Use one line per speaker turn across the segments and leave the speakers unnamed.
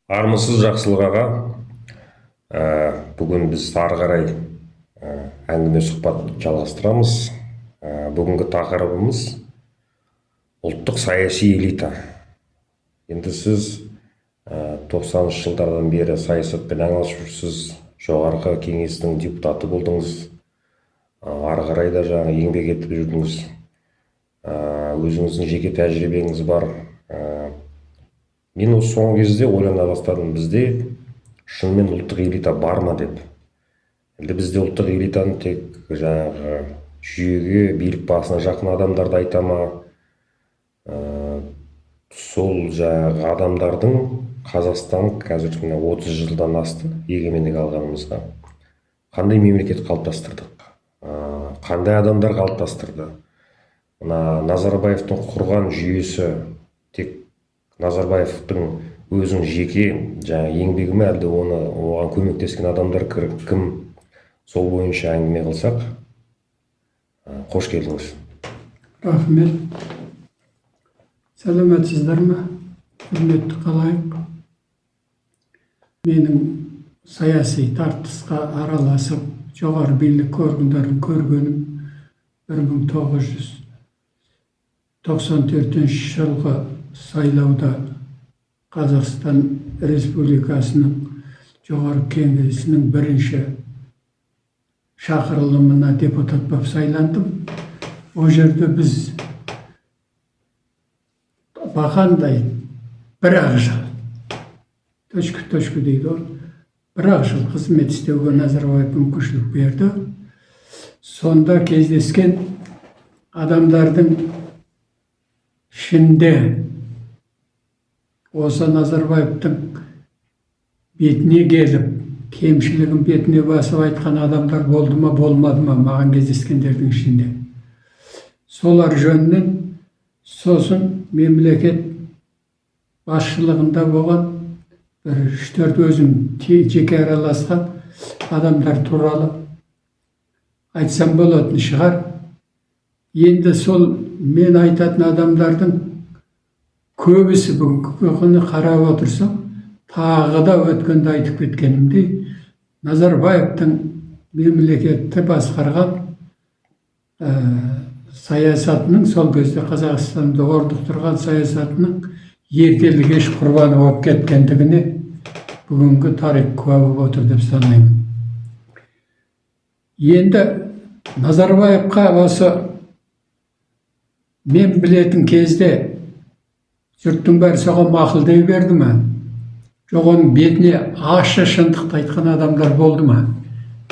Армысыз жақсылық аға. Бүгін біз ары қарай әңгіме сұхбат жалғастырамыз. Бүгінгі тақырыбымыз ұлттық саяси элита. Енді сіз 90-шы жылдардан бері саясатпен айналысып жүрсіз, жоғарғы кеңестің депутаты болдыңыз, ары қарай да жаңа еңбек етіп жүрдіңіз. Өзіңіздің жеке тәжірибеңіз бар. Мен осы соңғы кезде ойлана бастадым, бізде шынымен ұлттық элита бар ма деп. Енді бізде ұлттық элитаны тек жаңағы жүйеге, билік басына жақын адамдарды айта ма, сол жаңағы адамдардың Қазақстан қазір 30 жылдан асты егемендік алғанымызға. Қандай мемлекет қалыптастырдық? Қандай адамдар қалыптастырды? Мына Назарбаевтың құрған жүйесі тек Назарбаевтың өзінің жеке еңбегі ме, әлде оған көмектескен адамдар кім? Сол бойынша әңгіме қылсақ. Қош келдіңіз.
Рахмет. Сәлеметсіздер ме? Құрметті қалайық. Менің саяси тартысқа араласып, жоғары билік органдарын көргенім 1994 жылғы сайлауда Қазақстан Республикасының жоғары кеңесінің бірінші шақырылымына депутат болып сайландым. О жерде біз бақандай бір-ақ жыл, точка дейді ол, бір-ақ жыл қызмет істеуге Назарбаев мүмкіншілік берді. Сонда кездескен адамдардың ішінде осы Назарбаевтың бетіне келіп, кемшілігін бетіне басып айтқан адамдар болды ма, болмады ма, маған кездескендердің ішінде. Солар жөнінен сосын мемлекет басшылығында болған бір 3-4 өзім жеке араласқан адамдар туралы айтсам болатын шығар. Енді сол мен айтатын адамдардың көбісі бүгінгі күні қарап отырсам, тағы да өткенде айтып кеткенімдей, Назарбаевтың мемлекетті басқарған саясатының, сол кезде Қазақстанды орнықтырған саясатының ертелі кеш құрбаны болып кеткендігіне бүгінгі тарих куә болып отыр деп санаймын. Енді Назарбаевқа осы мен білетін кезде жұрттың бәрі соған мақұлдай берді ме? Жоқ, оның бетіне ащы шындықты айтқан адамдар болды ма?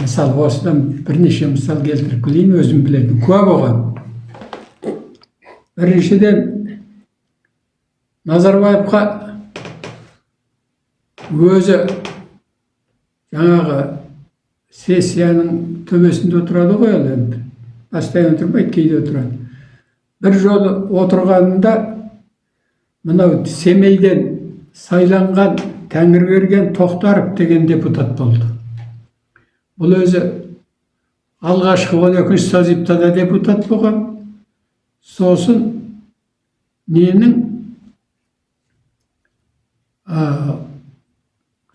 Мысалы, осыдан бірнеше мысал келтіріп келейін, өзім білетін, куә болған. Біріншіден, Назарбаевқа өзі жаңағы сессияның төбесінде отырады ғой, енді бастай отырмайды, кейде отырады. Бір жолы отырғанында мынау Семейден сайланған Тәңірберген Тоқтаров деген депутат болды. Бұл өзі алғашқы 12-ші созивтада депутат болған. Сосын ненің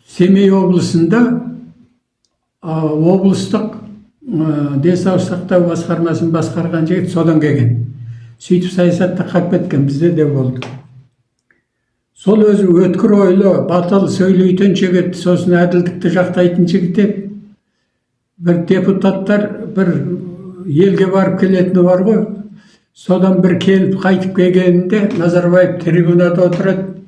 Семей облысында облыстық денсаулық сақтау басқармасын басқарған жігіт содан келген. Сөйтіп саясатта қалып кеткен, бізде де болды. Сол өзі өткір ойлы, батыл сөйлейтін жігіт, сосын әділдікті жақтайтын жігіт. Бір депутаттар бір елге барып келетіні бар ғой. Содан бір келіп қайтып келгенінде Назарбаев трибунада отырады.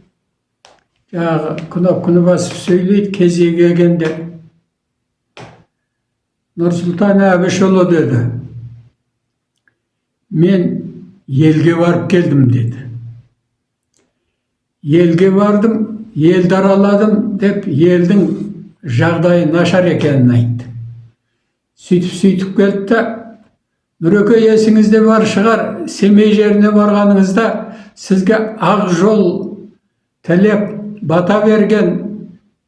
Жаңағы күні басып сөйлейді, кезегі келгенде. Нұрсұлтан Әбішұлы деді, мен елге барып келдім деді. Елге бардым, елді араладым деп, елдің жағдайы нашар екенін айтты. Сөйтіп келді, Нұреке, есіңізде бар шығар, Семей жеріне барғаныңызда сізге ақ жол тілеп бата берген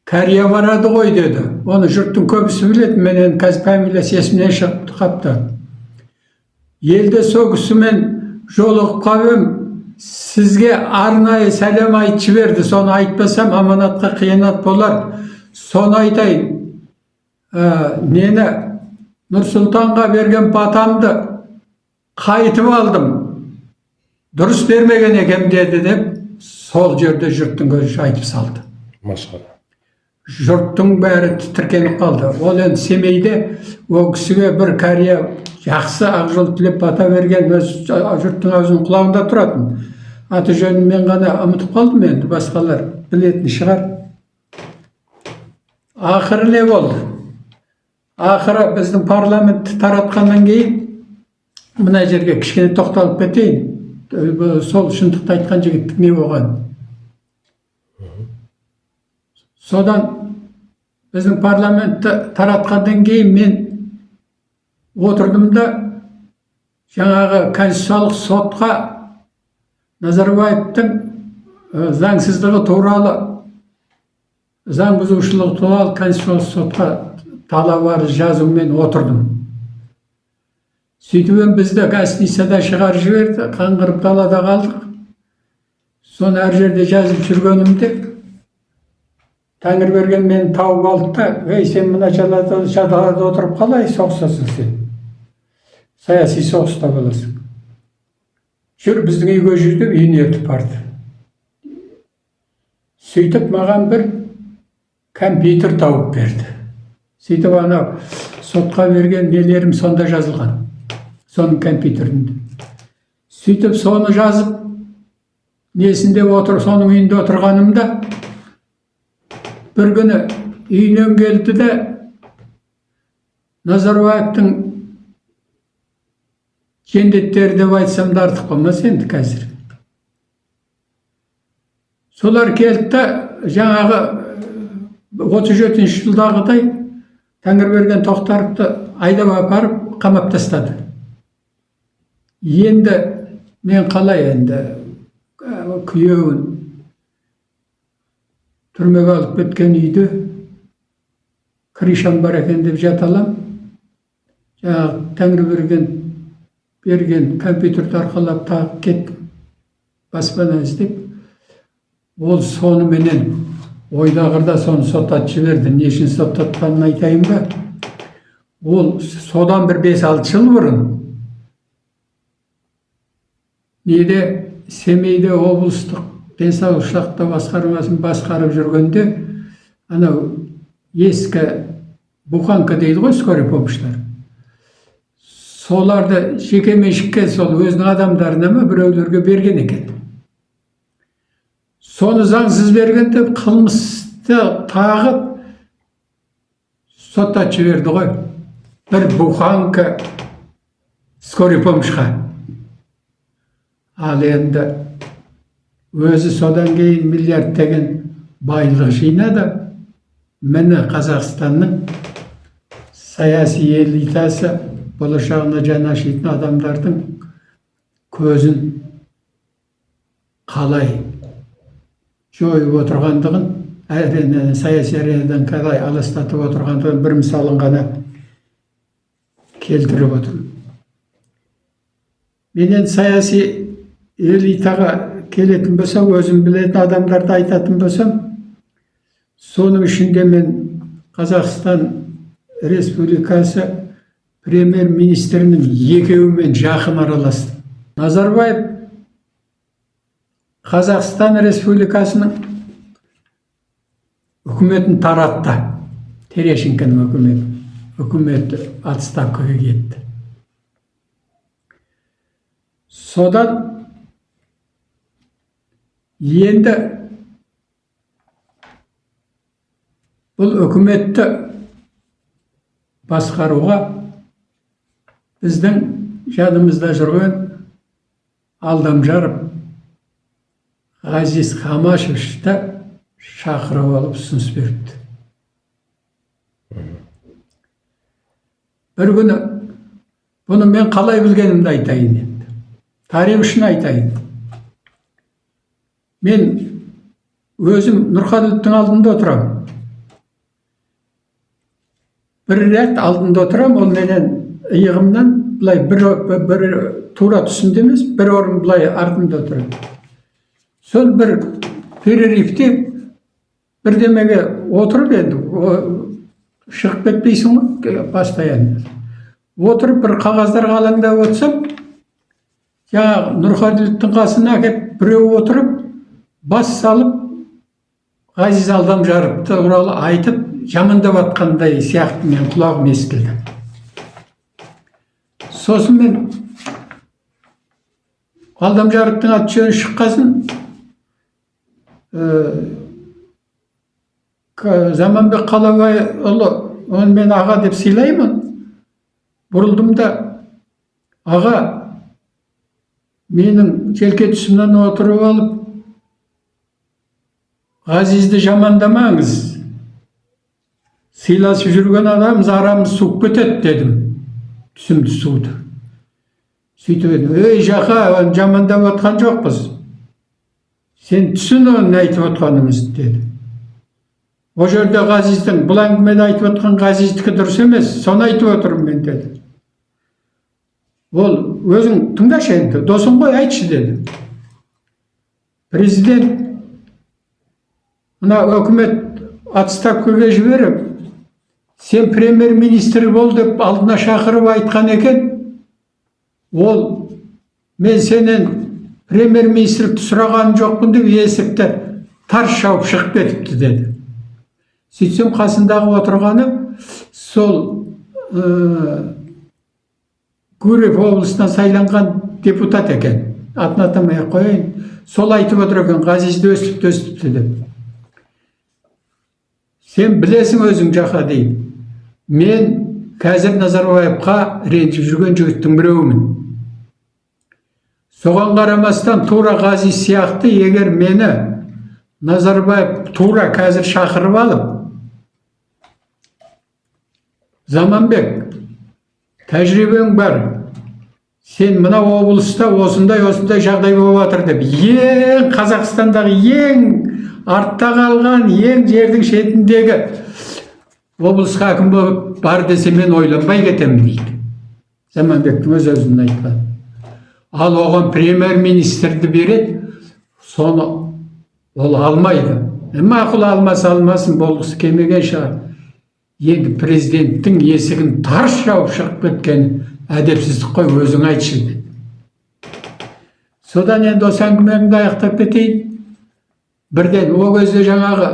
кәрия барады ғой деді. Оны жұрттың көбісі біледі, менен қазір фамилиясы есімнен шығып қапты. Елде сол кісімен жолығып қалып, сізге арнайы сәлем айтып жіберді. Соны айтпасам аманатқа қиянат болар. Соны айтайын. Мені Нұрсұлтанға берген батамды қайтып алдым. Дұрыс бермеген екем деді деп, сол жерде жұрттың көзі айтып салды.
Масқара.
Жұрттың бәрі тітіркеніп қалды. Ол енді Семейде ол кісіге бір кәрия жақсы ақ жол тілеп бата берген, жұрттың аузының құлағында тұратын. Аты жөнін мен ғана ұмытып қалдым, енді басқалар білетін шығар. Ақыры не болды? Ақыры біздің парламентті таратқаннан кейін мына жерге кішкене тоқталып кетейін. Сол шындықты айтқан жігіттік не болған? Содан біздің парламентті таратқандан кейін мен отырдым да жаңағы конституциялық сотқа Назарбаевтың заңсыздығы туралы, заң бұзушылығы туралы конституциялық сотқа талап арыз жазумен отырдым. Сөйтіп бізді гостиницада шығарып жіберді, қаңғырып далада қалдық. Соны әр жерде жазып жүргенімде Тәңірберген мені тауып алды да, сен мына шаталарда отырып қалай соғысасың сен? Саяси соғыста боласың. Жүр, біздің үйге жүр деп үйіне ертіп барды. Сөйтіп маған бір компьютер тауып берді. Сөйтіп анау сотқа берген нелерім сонда жазылған. Соның компьютерінде. Сөйтіп соны жазып, несінде соның үйінде отырғанымда бір күні үйінен келді де Назарбаевтың жендеттері деп айтсам да артық болмас енді қазір. Солар келді де жаңағы 37-ші жылдағыдай Тәңірберген Тоқтаровты айдап апарып қамап тастады. Енді мен қалай енді күйеуін түрмеге алып кеткен үйде Кришан бар екен деп жата алам. Жаңағы Тәңірберген берген компьютерді арқалап тағып кеттім. Баспана іздеп. Ол соныменен ойдағырда соны соттатып жіберді. Не үшін соттатқанын айтайын ба? Ол содан бір 5-6 жыл бұрын неде Семейде облыстық денсаулық сақтау басқармасын басқарып жүргенде анау ескі буханка дейді ғой, скорый помощьтар. Соларды жеке меншікке сол өзінің адамдарына ма біреулерге берген екен. Соны заңсыз бергенде қылмысты тағып соттатып жіберді ғой. Бір буханка скорый помощьқа. Ал енді өзі содан кейін миллиард деген байлық жинады. Міне Қазақстанның саяси элитасы болашағына жан ашитын адамдардың көзін қалай жойып отырғандығын, саяси аренадан қалай аластатып отырғандығын бір мысалын ғана келтіріп отырмын. Менен саяси элитаға келетін болсам, өзім білетін адамдарды айтатын болсам, соның ішінде мен Қазақстан Республикасы премьер-министрінің екеуімен жақын араластым. Назарбаев Қазақстан Республикасының үкіметін таратты. Терещенконың үкіметі отставкаға кетті. Содан енді бұл үкіметті басқаруға біздің жанымызда жүрген Алдамжаров Ғазиз Хамашевичті шақырып алып ұсыныс берді. Бір күні бұны мен қалай білгенімді айтайын енді. Тарих үшін айтайын. Мен өзім Нұрқаділовтың алдында отырам. Бір рет алдында отырам, ол менен иығымнан былай бір тура түсімде емес, бір орын былай артымда тұрады. Сол бір перерывте бірдемеге отырып енді, шығып кетпейсің ғой, постоянно. Отырып бір қағаздар қалаңдап отырсам, жаңағы Нұрқаділовтың қасына әкеп біреу отырып, бас салып, Ғазиз Алдамжаров туралы айтып, жамандап атқандай сияқты мен құлағым естілді. Сосын мен Алдамжаровтың аты жөні шыққасын, Заманбек Қалабайұлы, оны мен аға деп сыйлаймын. Бұрылдым да, аға, менің желке тұсымнан отырып алып, Ғазизді жамандамаңыз. Сыйласып жүрген адамыз, арамыз суып кетеді дедім. Түсімді суыды. Сөйтіп едім, ей жақа, оны жамандап отқан жоқпыз. Сен түсін оны айтып отқанымыз деді. О жерде Ғазиздің, бұл әңгімеде айтып отқан Ғазиздікі дұрыс емес, соны айтып отырмын мен деді. Ол өзің тыңдашы енді, досың ғой, айтшы деді. Президент мына өкімет отставкаға жіберіп, сен премьер-министр бол деп алдына шақырып айтқан екен. Ол мен сенен премьер-министрлікті сұраған жоқпын деп есікті тарс жауып шығып кетіпті деді. Сөйтсем қасындағы отырғаны сол Гурьев облысынан сайланған депутат екен. Атын атамай ақ қояйын. Сол айтып отыр екен, Ғазизді өстіпті деп. Сен білесің өзің жақа дейді. Мен қазір Назарбаевқа ренжіп жүрген жігіттің біреуімін. Соған қарамастан тура Ғазиз сияқты, егер мені Назарбаев тура қазір шақырып алып, Заманбек, тәжірибең бар, сен мына облыста осындай жағдай болып жатыр деп, ең Қазақстандағы ең артта қалған, ең жердің шетіндегі облысқа әкім болып бар десе, мен ойланбай кетемін дейді. Заманбектің өзін айтқан. Ал оған премьер-министрді береді, соны ол алмайды. Мақұл, алмасын, болғысы келмеген шығар. Енді президенттің есігін тарс жауып шығып кеткен әдепсіздік қой, өзің айтшы деді. Содан енді осы әңгімемді аяқтап кетейін. Бірден ол кезде жаңағы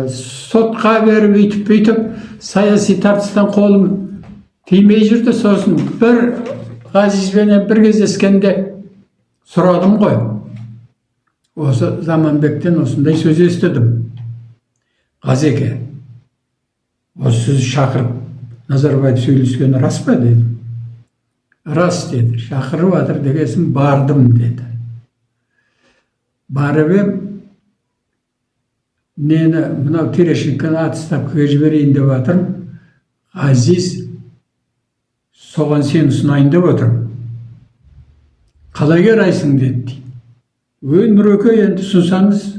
сотқа беріп үйтіп саяси тартыстан қолым тимей жүрді. Сосын бір Ғазизбенен бір кездескенде сұрадым ғой. Осы Заманбектен осындай сөз естідім. Ғазеке, осы сөз шақырып Назарбаев сөйлескені рас па дедім. Рас деді. Шақырып жатыр дегесін, бардым деді. Барып ем, мені мынау Терешенконы отставкаға жіберейін деп жатырмын. Ғазиз, соған сені ұсынайын деп отырмын. Қалай қарайсың деді. Нұреке, енді ұсынсаңыз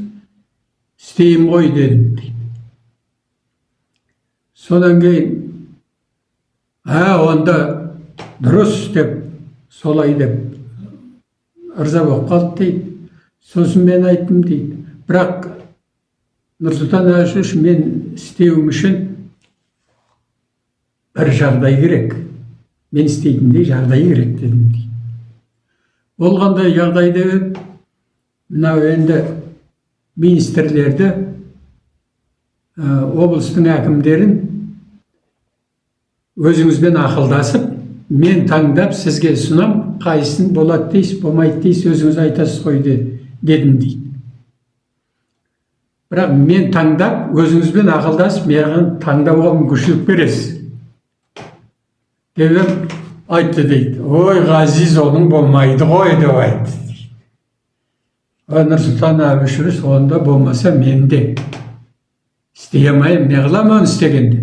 істеймін ғой дедім дейді. Содан кейін, онда дұрыс деп, солай деп ырза болып қалды дейді. Сосын мен айттым дейді. Бірақ Нұрсұлтан Әбішевич, мен істеуім үшін бір жағдай керек. Мен істейтіндей жағдай керек дедім дейді. Ол қандай жағдай деп, мынау енді министрлерді, облыстың әкімдерін өзіңізбен ақылдасып, мен таңдап сізге ұсынам, қайсысын болады дейсіз, болмайды дейсіз, өзіңіз айтасыз ғой дедім дейді. Бірақ мен таңдап, өзіңізбен ақылдасып, маған таңдауға мүмкіншілік бересіз деп айтты дейді. Ой, Ғазиз, оның болмайды ғой деп айтты дейді. Нұрсұлтан Әбішевич, онда болмаса мен де істей алмаймын, не қыламын оны істегенде.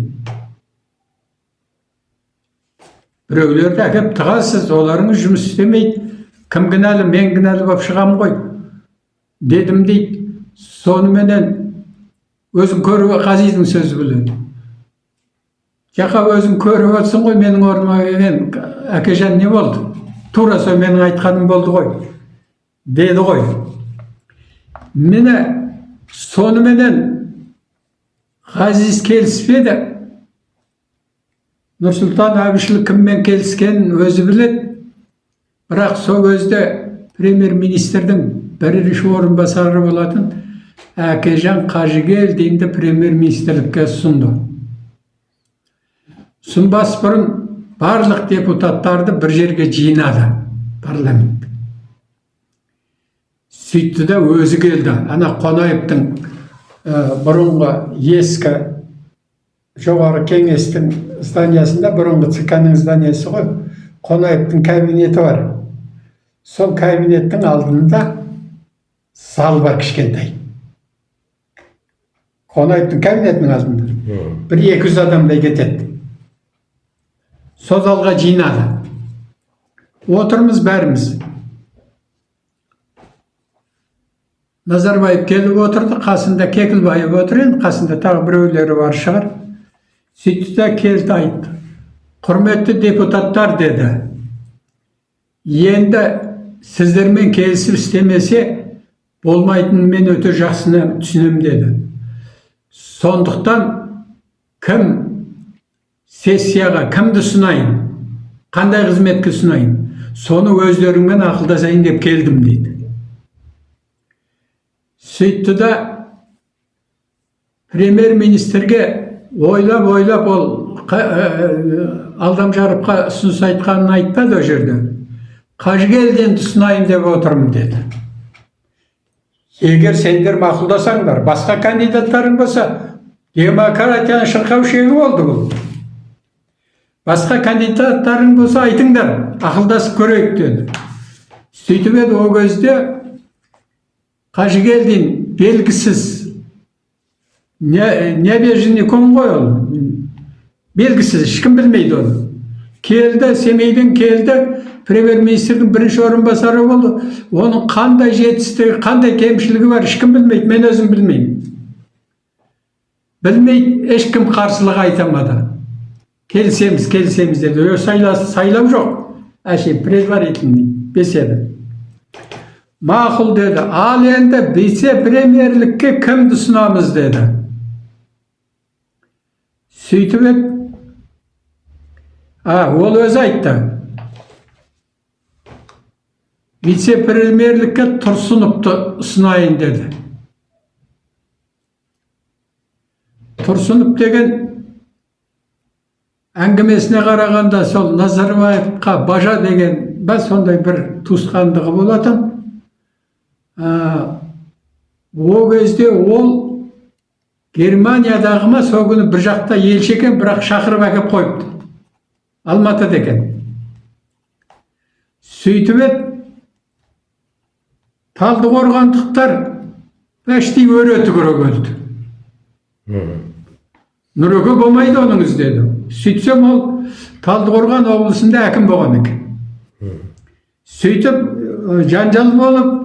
Біреулерді әкеп тығасыз, оларыңыз жұмыс істемейді. Кім кінәлі, мен кінәлі болып шығамын ғой дедім дейді. Соныменен өзің көріп Ғазиздің сөзі біледі. Жақа өзің көріп отырсың ғой, менің орныма келген әкежан не болды? Тура сол менің айтқаным болды ғой, деді ғой. Міне соныменен Ғазиз келіспеді. Нұрсұлтан Әбішұлы кіммен келіскенін өзі біледі. Бірақ сол кезде премьер-министрдің бірінші орынбасары болатын Әкежан Қажыгелдинді премьер-министрлікке ұсынды. Ұсынбас бұрын барлық депутаттарды бір жерге жинады, парламент. Сөйтті де өзі келді. Ана Қонаевтың бұрынғы ескі жоғары кеңестің зданиясында, бұрынғы ЦК-ның зданиясы ғой, Қонаевтың кабинеті бар. Сол кабинеттің алдында зал бар кішкентай. Қонаевтың кабинетінің алдында. 100-200 адамдай кетеді. Сол залға жинады. Отырмыз бәріміз. Назарбаев келіп отырды, қасында Кекілбаев отыр, қасында тағы біреулері бар шығар. Сөйтті де келді, айтты. Құрметті депутаттар, деді. Енді сіздермен келісіп істемесе болмайтынын мен өте жақсыны түсінем, деді. Сондықтан кім сессияға кімді ұсынайын, қандай қызметке ұсынайын, соны өздеріңмен ақылдасайын деп келдім, дейді. Сөйтті де премьер-министрге ойлап ол Алдамжаровқа ұсыныс айтқанын айтпады о жерде. Қажыгелдинді ұсынайын деп отырмын, деді. Егер сендер мақұлдасаңдар, басқа кандидаттарың болса, демократияның шырқау шегі болды бұл. Басқа кандидаттарың болса айтыңдар, ақылдасып көрейік, деді. Сөйтіп еді, о кезде Қажыгелдин белгісіз, небежный кон ғой ол, белгісіз, ешкім білмейді оны. Келді, Семейден келді, премьер-министрдің бірінші орынбасары болды. Оның қандай жетістігі, қандай кемшілігі бар, ешкім білмейді, мен өзім білмеймін. Білмейді, ешкім қарсылық айтамады. Келісеміз деді. Сайлау жоқ, әше предварительный беседа. Мақұл, деді. Ал енді вице-премьерлікке кімді ұсынамыз, деді. Сөйтіп еді. Ол өзі айтты. Вице-премьерлікке Тұрсыновты ұсынайын, деді. Тұрсынов деген әңгімесіне қарағанда сол Назарбаевқа бажа деген сондай бір туысқандығы болатын. О кезде ол Германиядағы ма, сол күні бір жақта елші екен, бірақ шақырып әкеп қойыпты. Алматыда екен. Сөйтіп еді, Талдықорғандықтар почти өреті көріп өлді. Нұреке болмайды оныңыз, деді. Сөйтсем ол Талдықорған облысында әкім болған екен. Сөйтіп жанжал болып,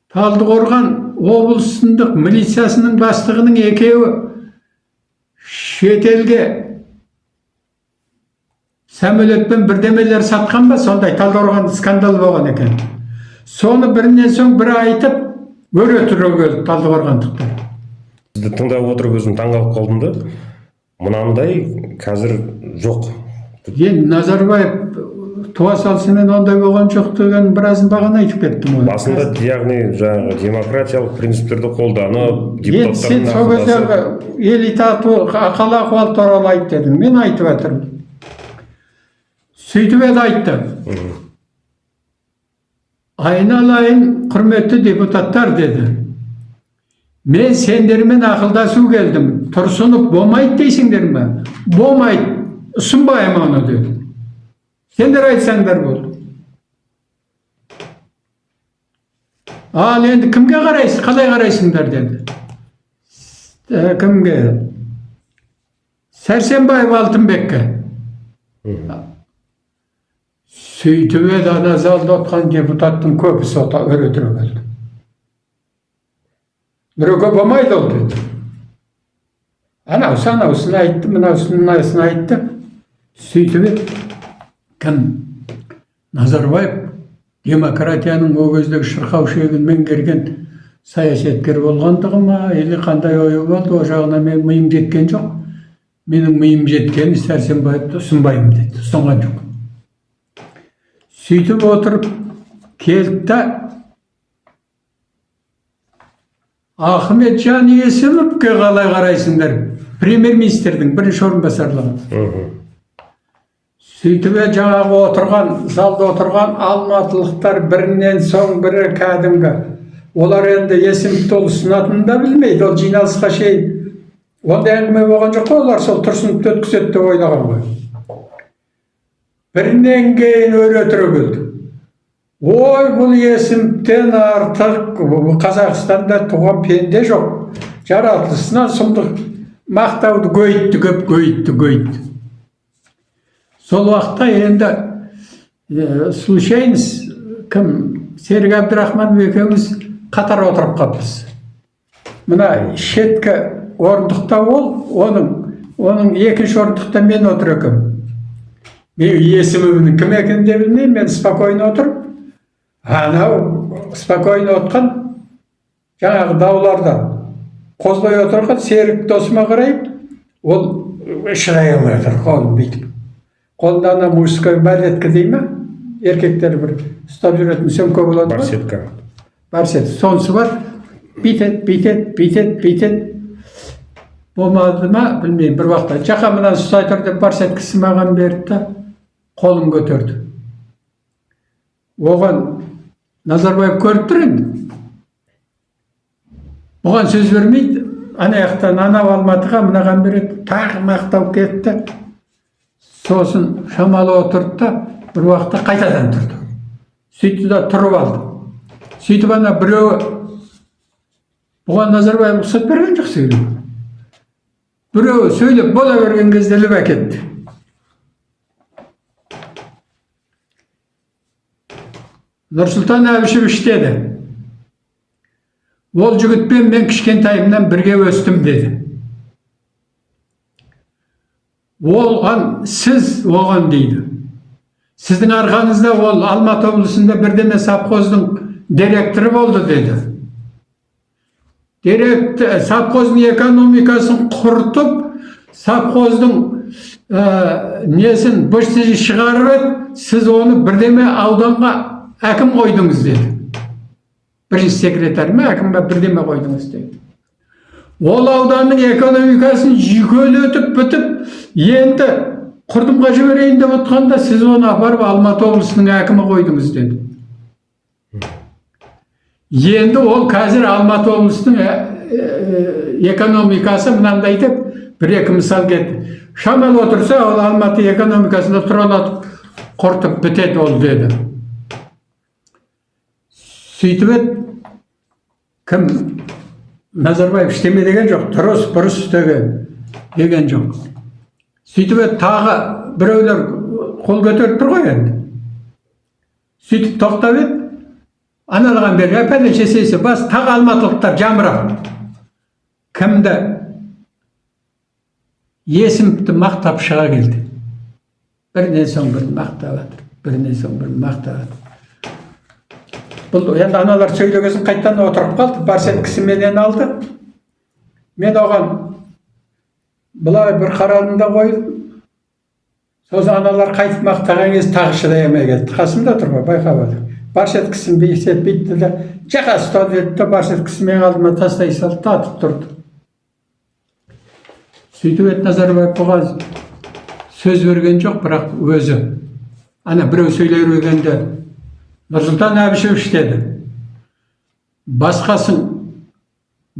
Талдықорған облысындық милициясының бастығының екеуі шетелге самолетпен бірдемелер сатқан ба, сондай Талдықорғанда скандал болған екен. Соны бірінен соң бірі айтып, өре түріп өлді Талдықорғандықтар.
Сізді тыңдап отырып өзім таңғалып қалдым да, мынандай қазір жоқ.
Енді Назарбаев туа салысымен ондай болған жоқ деген біразын бағана айтып кеттім.
Басында яғни жаңағы демократиялық принциптерді қолданып,
депутаттардың сол кезде ел хал ахуал туралы айт дедің. Мен айтып жатырмын. Сөйтіп еді, айтты. Айналайын, құрметті депутаттар, деді. Мен сендермен ақылдасу келдім. Тұрсынов болмайды дейсіңдер ме? Болмайды. Ұсынбаймын оны, деді. Сендер айтсаңдар болды. Ал енді кімге қарайсың, қалай қарайсыңдар, деді. Кімге? Сәрсенбаев Алтынбекке. Сөйтіп еді, ана залда отқан депутаттың көбісі өре түріп өлді. Нұреке болмайды ол, деді. анаусын айтты, мынаусын айтты. Сөйтіп кім? Назарбаев демократияның о кездегі шырқау шегін меңгерген саясаткер болғандығы ма, или қандай ойы болды, о жағына мен миым жеткен жоқ. Менің миым жеткені Сәрсенбаевты ұсынбаймын деді, ұсынған жоқ. Сөйтіп отырып келді, Ахметжан Есімовке қалай қарайсыңдар? Премьер-министрдің бірінші орынбасарлығы. Сөйтіп жаңағы отырған, залда отырған алматылықтар бірінен соң бірі кәдімгі. Олар енді Есімовті ол ұсынатынын да білмейді, ол жиналысқа шейін. Ондай әңгіме болған жоқ қой, олар сол Тұрсыновты өткізеді деп ойлаған ғой. Бірінен кейін өре түрегелді. Ой, бұл Есімовтен артық Қазақстанда туған пенде жоқ. Жаратылысынан сұмдық мақтауды көйтті. Сол уақытта енді случайность кім? Серік Әбдірахманов екеуміз қатар отырып қалдық. Мына шеткі орындықта оның екінші орындықта мен отыр екем. Мен Есімовның кім екенін де білмеймін, мен спокойно отырып, анау спокойно отқан жаңағы дауларда қозбай отырған Серік досыма қараймын, ол шыдай алмай отыр, қолын бүйтіп. Қолында ана мужской балетка дей ма? Еркектер бір ұстап жүретін сөмке болады ма?
Барсетка.
Барсетка. Сонысы бар. Бүйтет. Болмады ма? Білмеймін. Бір уақытта жақа мынан ұстай тұр деп барсеткісі маған берді, қолын көтерді. Оған Назарбаев көріп тұр енді. Бұған сөз бермейді. Ана жақтан анау Алматыға мынаған береді. Тағы мақтау кетті. Сосын шамалы отырды да, бір уақытта қайтадан тұрды. Сөйтті да тұрып алды. Сөйтіп ана біреуі, бұған Назарбаев рұқсат берген жоқ сөйлеп. Біреуі сөйлеп бола берген кезде іліп әкетті. Нұрсұлтан Әбішевич деді, ол жігітпен мен кішкентайымнан бірге өстім деді. Сіз оған дейді. Сіздің арқаңызда ол Алматы облысында бірдеме совхоздың директоры болды деді. Совхоздың экономикасын құртып, совхоздың несін бұрсыз шығарып, сіз оны бірдеме ауданға әкім қойдыңыз деді. Бірінші секретарь ма, әкім ба бірдеме қойдыңыз деді. Ол ауданның экономикасын жүйкелетіп бітіп, енді құрдымға жіберейін деп отқанда, сіз оны апарып Алматы облысының әкімі қойдыңыз деді. Енді ол қазір Алматы облысының экономикасы мынандай деп бір-екі мысал кетті. Шамал отырса, ол Алматы экономикасында тұралатып, құртып бітеді ол деді. Сөйтіп еді, кім? Назарбаев іштеме деген жоқ, бұрыс деген жоқ. Сөйтіп еді, тағы біреулер қол көтеріп тұр ғой енді. Сөйтіп тоқтап еді, аналаған бері, пәленшесі бас, тағы алматылықтар жамырап. Кімді? Есімовті мақтап шыға келді. Бірінен соң бірін мақтап атыр. Бұл енді аналар сөйлегесін қайттан отырып қалды, барсеткісі менен алды. Мен оған бұлай бір қарадым да қойдым. Сосын аналар қайтып мақтаған кез тағы шыдай алмай келді. Қасымда тұр ғой, байқап отыр. Барсеткісін бүйтті де, жақа ұстап еді де, барсеткісі мен алдыма тастай салды, атып тұрды. Сөйтіп еді Назарбаев бұған сөз берген жоқ, бірақ өзі. Ана біреу сөйлей бергенде Нұрсұлтан Әбішевич деді, басқасын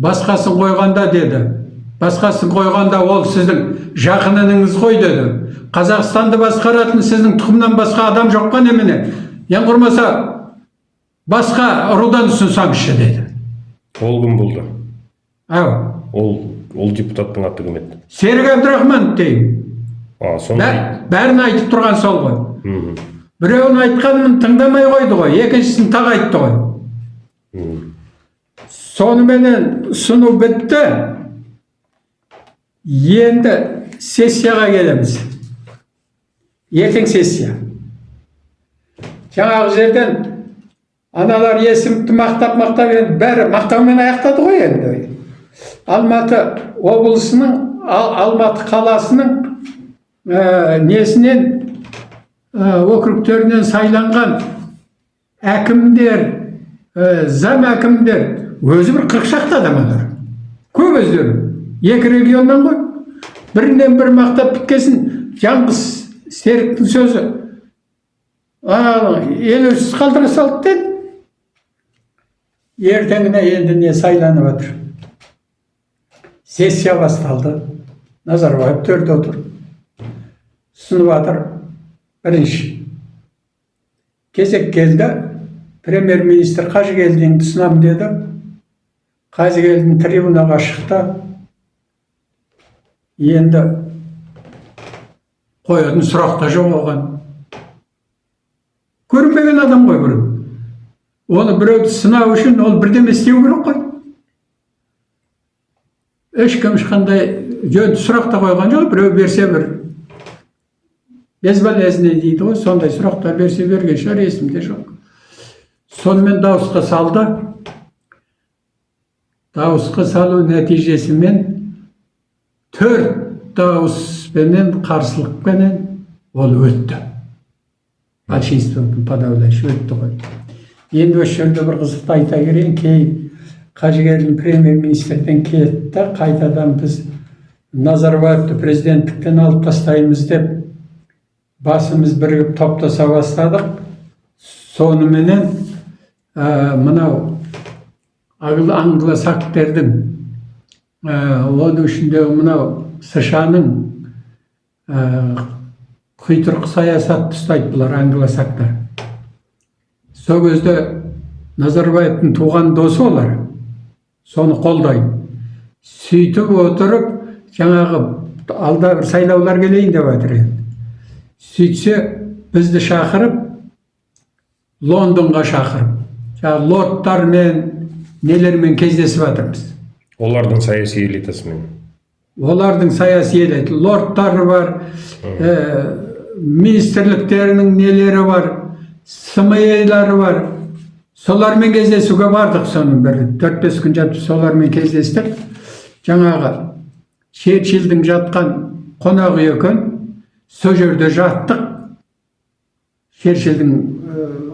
қойғанда деді, басқасын қойғанда ол сіздің жақыныңыз ғой деді. Қазақстанды басқаратын сіздің тұқымнан басқа адам жоқ па немене? Ең құрмаса басқа рудан ұсынсаңызшы деді.
Ол кім болды?
Ол
депутаттың аты кім еді?
Серік Әбдірахманов деймін. Бәрін айтып тұрған сол ғой. Біреуін айтқанын тыңдамай қойды ғой, екіншісін тағы айтты ғой. Соныменен ұсыну бітті. Енді сессияға келеміз. Ертең сессия. Жаңағы жерден аналар есімді мақтап енді бәрі мақтаумен аяқтады ғой енді. Алматы облысының, Алматы қаласының несінен округтерінен сайланған әкімдер, зам әкімдер өзі бір 40 шақты адам олар. Көп өздері. 2 регионнан ғой. Бірінен бір мақтап біткесін жаңғыз Серіктің сөзі елеусіз қалдыра салды деді. Ертеңіне енді не сайланып отыр. Сессия басталды. Назарбаев төрде отыр. Сынып отыр. Бірінші. Кезек келді. Премьер-министр Қажыгелдинді сынам деді. Қажыгелдин трибунаға шықты. Енді қоятын сұрақта жоқ оған. Көрінбеген адам ғой біреу. Оны біреуді сынау үшін ол бірдеме істеу керек қой. Ешкім ешқандай жөнді сұрақта қойған жоқ. Біреу берсе бір безболезненный дейді ғой, сондай сұрақтар берсе берген шығар, есімде жоқ. Сонымен дауысқа салды. Дауысқа салу нәтижесімен 4 дауыспенен, қарсылықпенен ол өтті. Большинствоның подавляющий өтті ғой. Енді осы жерде бір қызықты айта керейін. Кейін Қажыгелдин премьер-министрден кетті. Қайтадан біз Назарбаевты президенттіктен алып тастаймыз деп басымыз бірігіп топтаса бастадық. Соныменен мынау англосактердің оның ішінде мынау США-ның құйтырқы саясатты ұстайды бұлар англосактар. Сол кезде Назарбаевтың туған досы олар. Соны қолдайды. Сөйтіп отырып, жаңағы алда бір сайлаулар келейін деп отыр. Сөйтсе бізді шақырып, Лондонға шақырып, жаңағы лордтармен, нелермен кездесіп жатырмыз.
Олардың саяси элитасымен.
Олардың саяси элита, лордтары бар, министрліктерінің нелері бар, СМЕ-лары бар. Солармен кездесуге бардық соның бір 4-5 күн жатып солармен кездестік. Жаңағы Черчилльдің жатқан қонақ үй екен, сол жерде жаттық. Черчилльдің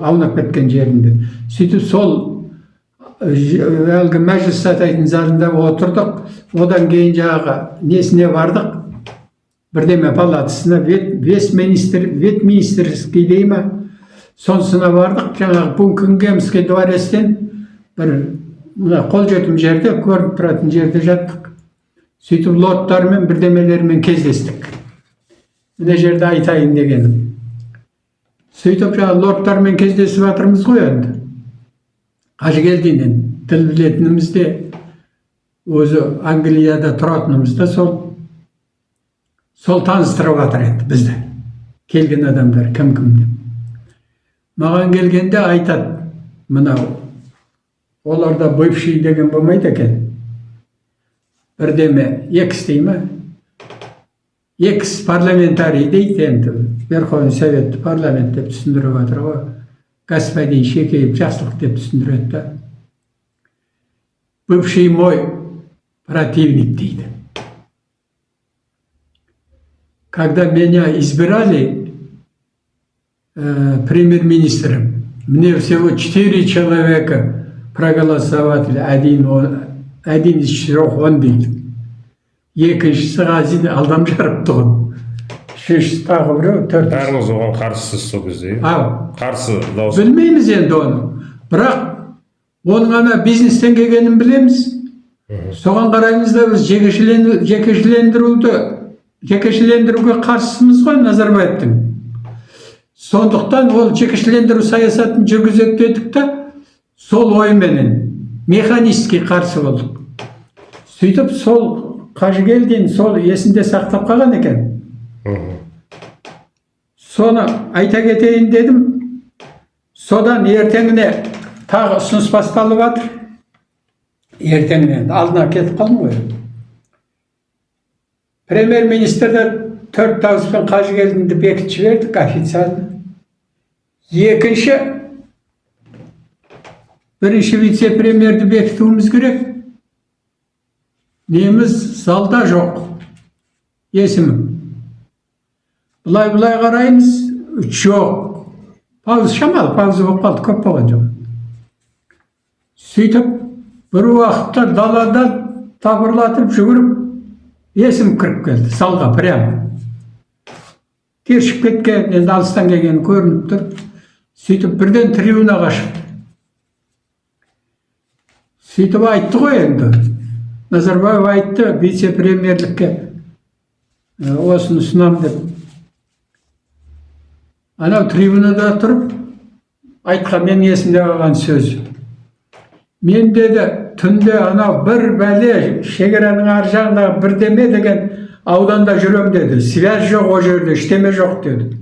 аунап кеткен жерінде. Сөйтіп сол әлгі мәжіліс сатайтын залында отырдық. Одан кейін жаңағы несіне бардық. Бірдеме палатасына, Ветминистерский дей ма? Сонысына бардық. Жаңағы Букингемский дворецтен бір қол жетім жерде, көрініп тұратын жерде жаттық. Сөйтіп лордтармен бірдемелермен кездестік. Мына жерде айтайын дегенім. Сөйтіп жаңағы лордтармен кездесіп жатырмыз ғой енді. Қажыгелдиннен тіл білетінімізде, өзі Англияда тұратынымызда сол таныстырып жатыр еді бізді. Келген адамдар кім-кім деп. Маған келгенде айтады, мынау, оларда бывший деген болмайды екен. Бірдеме, екс дей ма? Екс парламентарий дейді енді. Верховный Совет парламент деп түсіндіріп жатыр ғой. Господин Шекеев жақсылық деп түсіндіреді. Бывший мой противник дейді. Когда меня избирали премьер-министром, мне всего 4 человека проголосовали, один из 4 он дейді. Екіншісі Ғазин алдам жарып тұғын. Үшіншісі тағы біреу, 4.
Бәріңіз оған қарсысыз сол кезде. Қарсы дауыс.
Білмейміз енді оны. Бірақ оның ана бизнестен келгенін білеміз. Соған қараймыз да біз жекешелендіруге қарсымыз ғой Назарбаевтың. Сондықтан ол жекешелендіру саясатын жүргізеді дедік та, сол ойменен механистке қарсы болдық. Сөйтіп сол Қажыгелдин сол есінде сақтап қалған екен. Соны айта кетейін дедім. Содан ертеңіне тағы ұсыныс басталып жатыр. Ертеңіне алдына кетіп қалдым ғой. Премьер-министрді 4 дауыспен қажы келдіңді бекітіп жібердік официально. Бірінші вице-премьерді бекітуіміз керек. Неміз залда жоқ. Есімім. Бұлай қараймыз, жоқ. Шамалы пауза болып қалды, көп болған жоқ. Сөйтіп, бір уақытта далада табырлатып жүгіріп, есім кіріп келді, залға прямо. Кешіп кеткен, енді алыстан келген көрініп тұр. Сөйтіп, бірден трибунаға шықты. Сөйтіп айтты ғой енді. Назарбаев айтты вице-премьерлікке осыны ұсынам деп. Анау трибунада тұрып айтқан мен есімде қалған сөз. Мен деді түнде анау бір бәле шекараның ар жағындағы бірдеме деген ауданда жүрем деді. Связь жоқ о жерде, ештеме жоқ деді.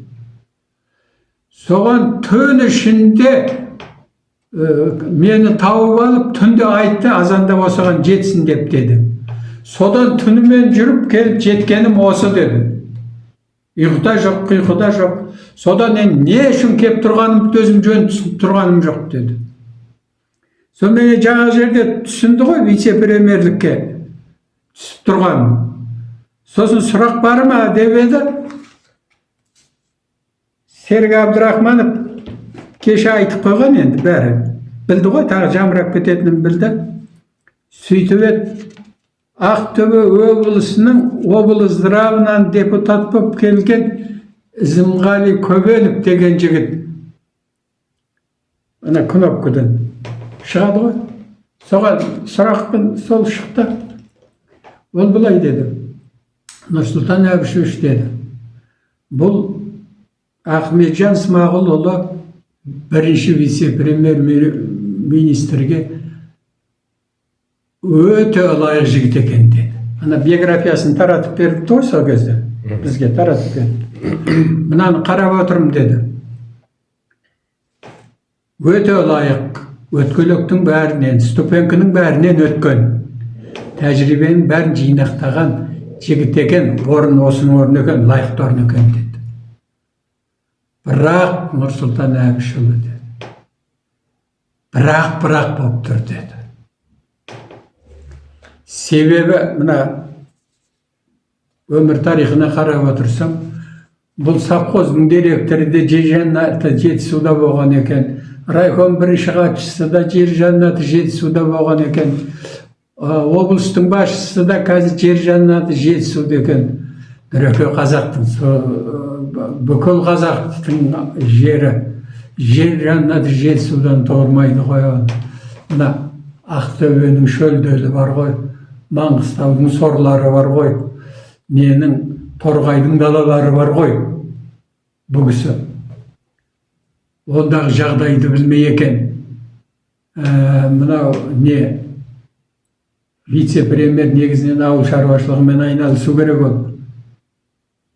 Соған түн ішінде мені тауып алып түнде айтты азанда осыған жетсін деп деді. Содан түнімен жүріп келіп жеткенім осы деді. Ұйқыда жоқ, құйқыда жоқ. Содан не үшін кеп тұрғанымды өзім жөн түсініп тұрғаным жоқ деді. Сонымен жаңа жерде түсінді ғой вице-премьерлікке түсіп тұрғаным. Сосын сұрақ бар ма деп еді. Серік Әбдірахманов кеше айтып қойған енді бәрі. Білді ғой, тағы жамырап кететінін білді. Сөйтіп еді, Ақтөбе облысының облыс здравынан депутат болып келген Ізімғали Көбенов деген жігіт. Ана кнопкадан шығады ғой. Соған сұрақпен сол шықты. Ол былай деді. Нұрсұлтан Әбішевич деді. Бұл Ахметжан Смағұлұлы бірінші вице-премьер-министрге өте лайық жігіт екен деді. Ана биографиясын таратып берді ғой сол кезде. Бізге таратып берді. Мынаны қарап отырмын деді. Өте лайық. Өткелектің бәрінен, ступенкінің бәрінен өткен. Тәжірибенің бәрін жинақтаған жігіт екен, осының орны екен, лайықты орны екен деді. Бірақ Нұрсұлтан Әбішұлы деді. Бірақ болып тұр деді. Себебі мына өмір тарихына қарап отырсам, бұл совхоздың директоры да жер жаннаты Жетісуда болған екен. Райком бірінші хатшысы да жер жаннаты Жетісуда болған екен. Облыстың басшысы да қазір жер жаннаты Жетісуда екен. Нұреке қазақтың, бүкіл қазақтың жері, жер жаннаты Жетісудан туылмайды ғой. Мына Ақтөбенің шөлдері бар ғой. Маңғыстаудың сорлары бар ғой, ненің Торғайдың далалары бар ғой, бұл кісі. Ондағы жағдайды білмей екен. Мынау не, вице-премьер негізінен ауыл шаруашылығымен айналысу керек ол.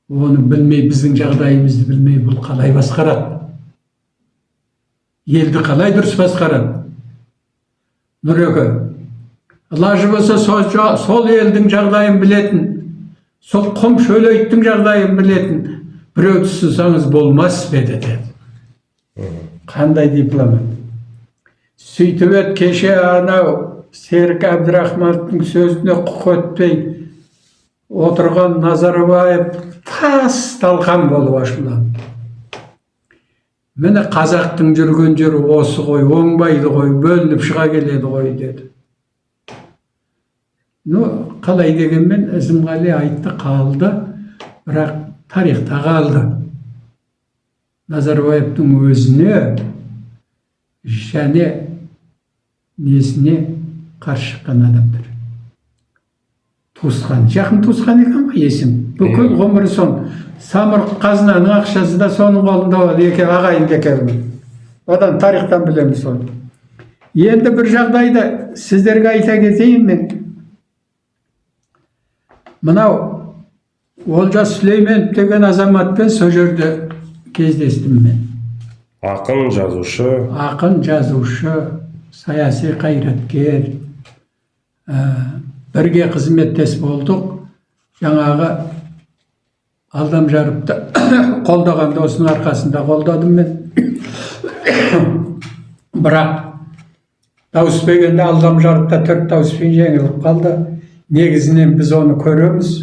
Оны білмей, біздің жағдайымызды білмей, бұл қалай басқарады? Елді қалай дұрыс басқарады? Нұреке, лажы болса сол елдің жағдайын білетін, сол құм шөлейттің жағдайын білетін біреу түсінсаңыз болмас пе деді. Қандай дипломат. Сөйтіп еді кеше анау Серік Әбдірахмановтың сөзіне құқ өтпей отырған Назарбаев тас талқан болып ашылады. Міне қазақтың жүрген жері осы ғой, оңбайды ғой, бөлініп шыға келеді ғой деді. Қалай дегенмен Ізімғали айтты қалды, бірақ тарихта қалды. Назарбаевтың өзіне және несіне қарсы шыққан адамдар. Туысқан, жақын туысқан екен ғой есім. Бүкіл ғұмыры сон. Самұрық қазынаның ақшасы да соның қолында болды, ағайын екеуі. Одан тарихтан білеміз оны. Енді бір жағдайды сіздерге айта кетейін мен. Мынау Олжас Сүлейменов деген азаматпен сол жерде кездестім мен.
Ақын, жазушы.
Ақын, жазушы, саяси қайраткер. Бірге қызметтес болдық. жаңағы Алдамжаровты қолдаған досының арқасында қолдадым мен. Бірақ дауыс бергенде Алдамжаровта 4 дауыспен жеңіліп қалды. Негізінен біз оны көреміз.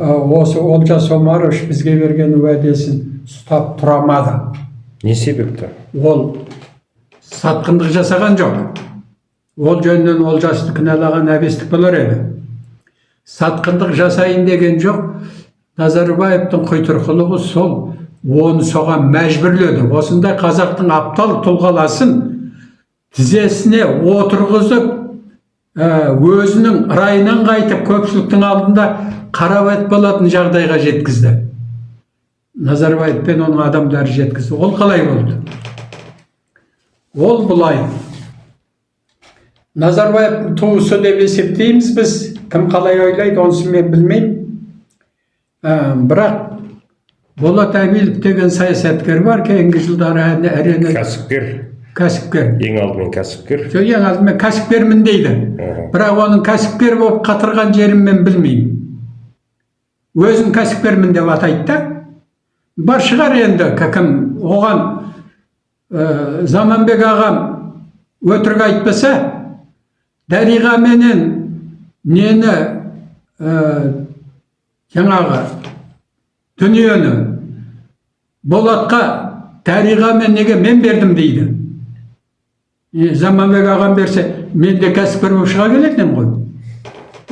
Осы Олжас Омарович бізге берген уәдесін ұстап тұра алмады.
Не себепті?
Ол сатқындық жасаған жоқ. Ол жөнінен Олжасты кінәлаған әбестік болар еді. Сатқындық жасайын деген жоқ. Назарбаевтың құйтырқылығы сол, оны соған мәжбүрледі. Осындай қазақтың аптал тұлғаласын тізесіне отырғызып, өзінің райынан қайтып көпшіліктің алдында қарабайт болатын жағдайға жеткізді. Назарбаев пен оның адамдары жеткізді. Ол қалай болды? Ол бұлай. Назарбаевтың туысы деп есептейміз біз. Кім қалай ойлайды, онысын мен білмеймін. Бірақ Болат Әбилов деген саясаткер бар, кейінгі жылдары әрене... Кәсіпкер.
Ең алдымен кәсіпкер.
Ең алдымен кәсіпкермін дейді. Бірақ оның кәсіпкер болып қатырған жерін мен білмеймін. Өзін кәсіпкермін деп атайды да. Бар шығар енді, кім оған Заманбек ағам өтірік айтпаса, Дариға менен нені жаңағы дүниені Болатқа Дариға мен неге мен бердім дейді. Заманбек ағам берсе, мен де кәсіпкер болып шыға келетін ғой.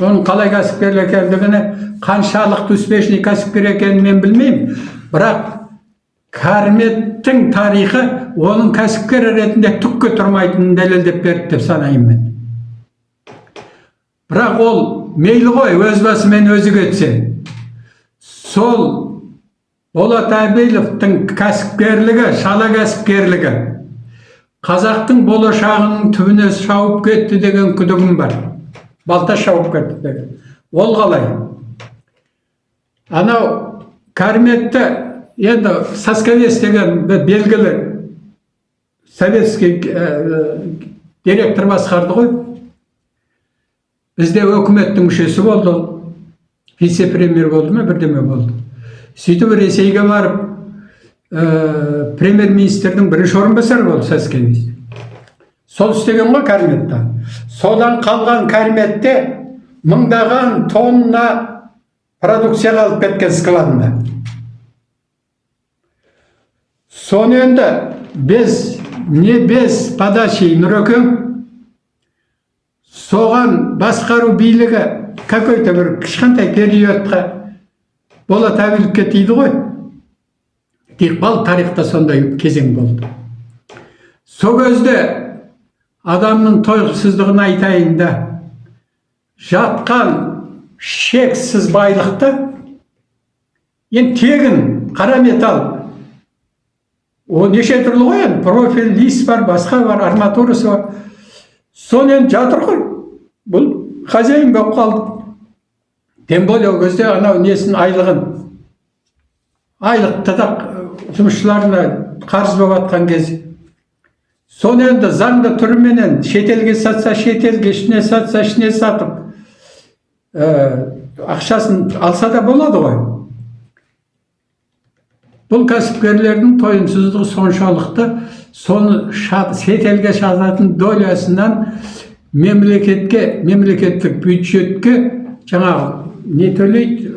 Оның қалай кәсіпкер екендігіне, қаншалықты успешный кәсіпкер екенін мен білмеймін. Бірақ Кәріметтің тарихы оның кәсіпкер ретінде түкке тұрмайтынын дәлелдеп берді деп санаймын мен. Бірақ ол мейлі ғой, өз басымен өзі кетсе. Сол Болат Әбиловтың кәсіпкерлігі, шала кәсіпкерлігі қазақтың болашағының түбіне шауып кетті деген күдігім бар. Балта шауып кетті деген. Ол қалай? Анау Кәріметті енді Сасковец деген белгілі советский директор басқарды ғой. Бізде өкіметтің мүшесі болды, вице-премьер болды ма, бірдеме болды. Сөйтіп Ресейге барып, премьер-министрдің бірінші орынбасары болды Сасковец. Сол істеген ғой Кәріметті. Содан қалған Кәріметте мыңдаған тонна продукция қалып кеткен складында. Соны енді без подачи Нұрекең соған басқару билігі какой-то бір кішкентай периодқа Болат Әбиловке тиді ғой. Тиқбал тарихта сондай кезең болды. Сол кезде адамның тойғысыздығын айтайын да, жатқан шексіз байлықты, енді тегін қара металл, о неше түрлі ғой, профиль, лис бар, басқа бар, арматурасы бар. Соны енді жатыр ғой. Бұл хозяин болып қалды. Тем более ол кезде анау несін айлықты да жұмысшыларына қарыз болып атқан кез. Соны енді заңды түріменен шетелге сатса, шетелге, ішіне сатса, ішіне сатып, ақшасын алса да болады ғой. Бұл кәсіпкерлердің тойымсыздығы соншалықты, соны шетелге сататын долясынан мемлекеттік бюджетке жаңағы не төлейді?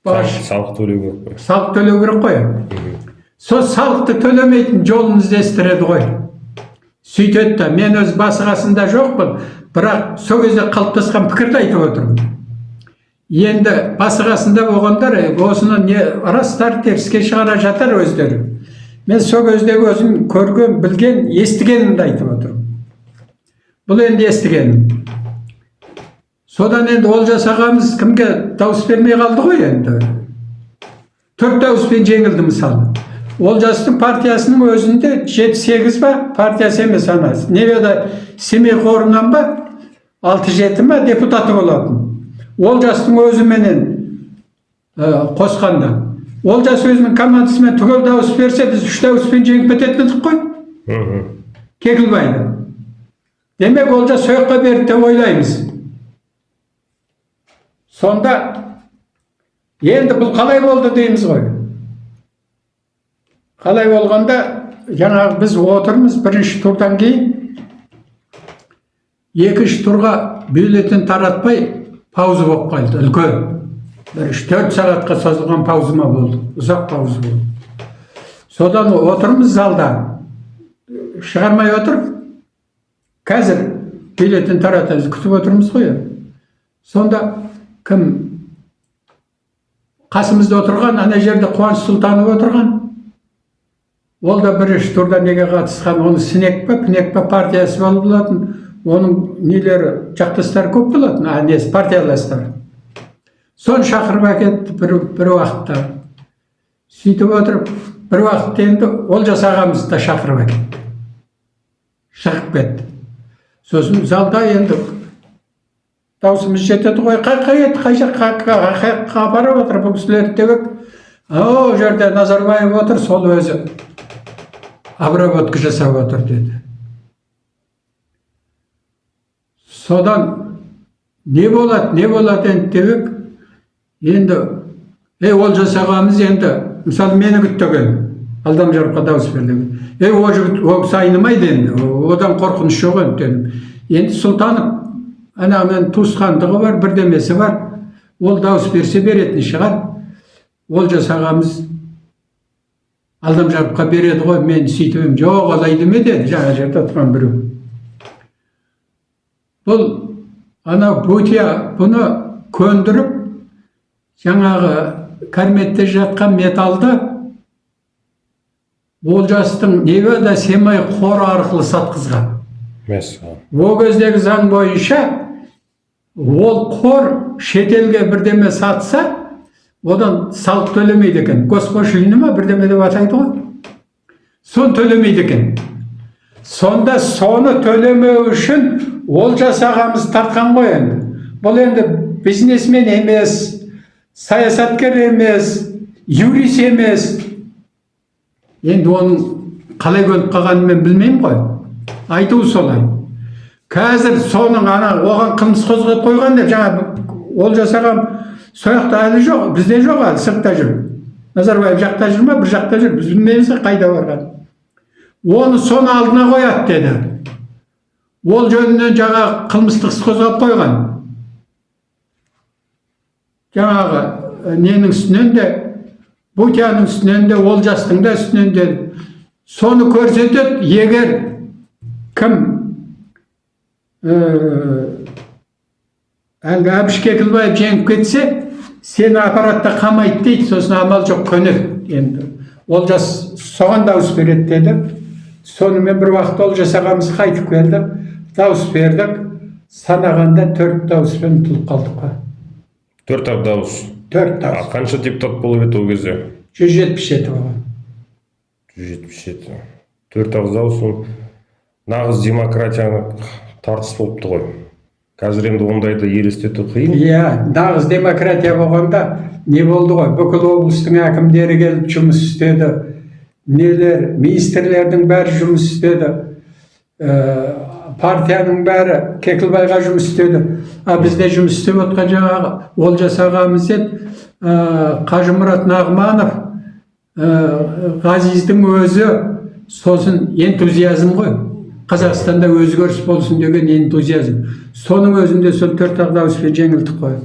Салық төлеу керек қой.
Салық төлеу керек қой. Сол салықты төлемейтін жолын іздестіреді ғой. Сөйтеді да, мен өз басы қасында жоқпын, бірақ сол кезде қалыптасқан пікірді айтып отырмын. Енді басы қасында болғандар, осыны растар теріске шығара жатар өздері. Мен сол кездегі өзім көрген, білген, естігенімді айтып отырмын. Бұл енді естігенім. Содан енді Олжас ағамыз кімге дауыс бермей қалды ғой енді. 4 дауыспен жеңілді мысалы. Олжастың партиясының өзінде 7-8 ба, партиясы емес ана. Неведа Семей қорынан ба, 6-7 ма депутаты болатын. Олжастың өзіменен қосқанда. Олжас өзінің командасымен түгел дауыс берсе, біз 3 дауыспен жеңіп кететіндік қой. Кекілбайды. Демек Олжас сояққа берді деп ойлаймыз. Сонда Енді бұл қалай болды дейміз ғой. Қалай болғанда, жаңағы біз отырмыз бірінші турдан кейін, екінші турға бюллетень таратпай пауза болып қалды, үлкен. Бір 3-4 сағатқа созылған пауза болды, ұзақ пауза болды. Содан отырмыз залда, шығармай отырып, қазір бюллетень таратамыз, күтіп отырмыз ғой. Сонда кім қасымызда отырған, ана жерде Қуаныш Сұлтанов отырған, ол да бірінші турда неге қатысқан, оны Сінек па, Пінек па партиясы болып болатын, оның нелері, жақтастары көп болатын, несі партияластары. Соны шақырып әкетті бір уақытта. Сөйтіп отырып, бір уақытта енді Олжас ағамызды да шақырып әкетті. Шығып кетті. Сосын залда енді даусымыз жетеді ғой, қай жаққа барып отыр бұл кісілер деп. О жерде Назарбаев отыр, сол өзі обработка жасап отыр деді. Содан не болады енді деп. Енді Олжас ағамыз енді мысалы мені күттеген Алдамжаровқа дауыс берді. Ол жігіт ол сайынымайды енді, одан қорқыныш жоқ енді. Енді Сұлтанов ана мен туысқандығы бар, бірдемесі бар, ол дауыс берсе беретін шығар. Олжас ағамыз Алдамжаровқа береді ғой, мен сөйтіп жоқ олай деме деді, жаңа жерде отырған біреу. Бұл ана Бутия бұны көндіріп, жаңағы кәрметте жатқан металды Олжастың Невада Семай қоры арқылы сатқызған. Ол кездегі заң бойынша ол қор шетелге бірдеме сатса, одан салық төлемейді екен. Госпошлина ма бірдеме деп атайды ғой. Соны төлемейді екен. Сонда соны төлемеу үшін Олжас ағамыз тартқан ғой енді. Бұл енді бизнесмен емес, саясаткер емес, юрист емес. Енді оның қалай көліп қалғанын мен білмеймін ғой. Айту солай. Қазір соның оған қылмыс қозғап қойған деп жаңа Олжас ағам сояқта әлі жоқ, бізде жоқ әлі, сыртта жүр. Назарбаев жақта жүр ма, бір жақта жүр, біз білмейміз қайда барған. Оны соны алдына қояды деді. Ол жөнінен жаңа қылмыстық іс қозғап қойған. Жаңағы ненің үстінен де, Бутияның үстінен де, Олжастың да үстінен де соны көрсетеді. Егер кім әлгі Әбіш Кекілбаев жеңіп кетсе, сені аппаратта қамайды дейді, сосын амал жоқ көнеді. Енді Олжас соған дауыс береді деді. Сонымен бір уақыт Олжас ағамыз қайтып келді, дауыс бердік. Санағанда 4 дауыспен ұтылып қалдық қой.
4 дауыс.
4 дауыс.
Қанша депутат болып еді ол кезде?
177 болған.
177. 4 дауыс ол нағыз демократияны тартыс болыпты ғой. Қазір енді ондайды елестету қиын.
Иә, нағыз демократия болғанда не болды ғой? Бүкіл облыстың әкімдері келіп жұмыс істеді. Нелер, министрлердің бәрі жұмыс істеді. Партияның бәрі Кекілбайға жұмыс істеді. Бізде жұмыс істеп отқан жаңағы Олжас ағамыз еді, Қажымұрат Нағманов, Ғазиздің өзі, сосын энтузиазм ғой. Қазақстанда өзгеріс болсын деген энтузиазм. Соның өзінде сол 4 дауыспен жеңілдік қой.